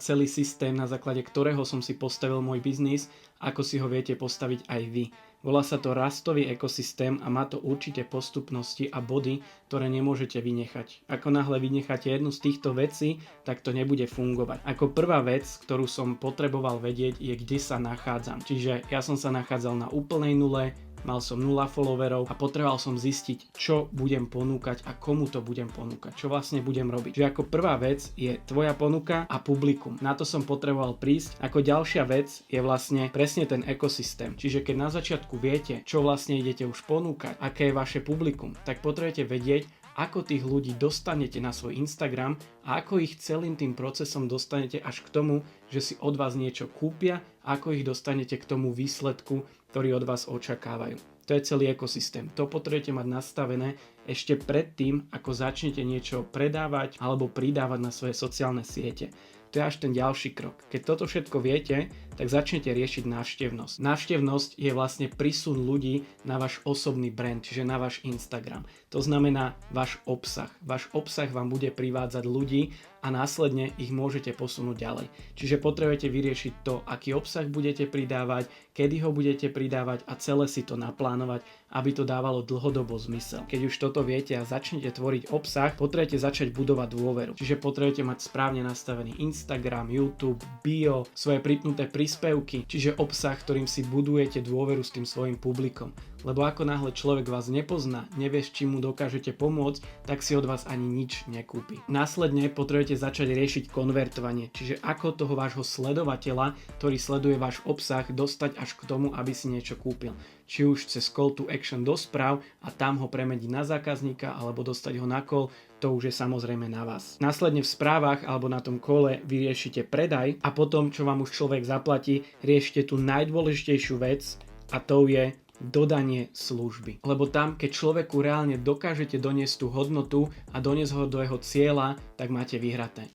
celý systém, na základe ktorého som si postavil môj biznis, ako si ho viete postaviť aj vy. Volá sa to rastový ekosystém a má to určite postupnosti a body, ktoré nemôžete vynechať. Ako náhle vynecháte jednu z týchto vecí, tak to nebude fungovať. Ako prvá vec, ktorú som potreboval vedieť, je, kde sa nachádzam. Čiže ja som sa nachádzal na úplnej nule, mal som 0 followerov a potreboval som zistiť, čo budem ponúkať a komu to budem ponúkať, čo vlastne budem robiť. Čiže ako prvá vec je tvoja ponuka a publikum. Na to som potreboval prísť. Ako ďalšia vec je vlastne presne ten ekosystém. Čiže keď na začiatku viete, čo vlastne idete už ponúkať, aké je vaše publikum, tak potrebujete vedieť, ako tých ľudí dostanete na svoj Instagram a ako ich celým tým procesom dostanete až k tomu, že si od vás niečo kúpia a ako ich dostanete k tomu výsledku, ktorý od vás očakávajú. To je celý ekosystém. To potrebujete mať nastavené ešte predtým, ako začnete niečo predávať alebo pridávať na svoje sociálne siete. To je až ten ďalší krok. Keď toto všetko viete, tak začnete riešiť návštevnosť. Návštevnosť je vlastne prísun ľudí na váš osobný brand, čiže na váš Instagram. To znamená váš obsah. Váš obsah vám bude privádzať ľudí a následne ich môžete posunúť ďalej. Čiže potrebujete vyriešiť to, aký obsah budete pridávať, kedy ho budete pridávať a celé si to naplánovať, aby to dávalo dlhodobo zmysel. Keď už toto viete a začnete tvoriť obsah, potrebujete začať budovať dôveru. Čiže potrebujete mať správne nastavený Instagram, YouTube, bio, svoje pripnuté príspevky, čiže obsah, ktorým si budujete dôveru s tým svojim publikom. Lebo ako náhle človek vás nepozná, nevie, s čím mu dokážete pomôcť, tak si od vás ani nič nekúpi. Následne potrebujete začať riešiť konvertovanie, čiže ako toho vášho sledovateľa, ktorý sleduje váš obsah, dostať až k tomu, aby si niečo kúpil. Či už cez call to action do správ a tam ho premeniť na zákazníka alebo dostať ho na call, to už je samozrejme na vás. Následne v správach alebo na tom kole vyriešite predaj a potom, čo vám už človek zaplatí, riešite tú najdôležitejšiu vec a to je dodanie služby. Lebo tam, keď človeku reálne dokážete doniesť tú hodnotu a doniesť ho do jeho cieľa, tak máte vyhraté.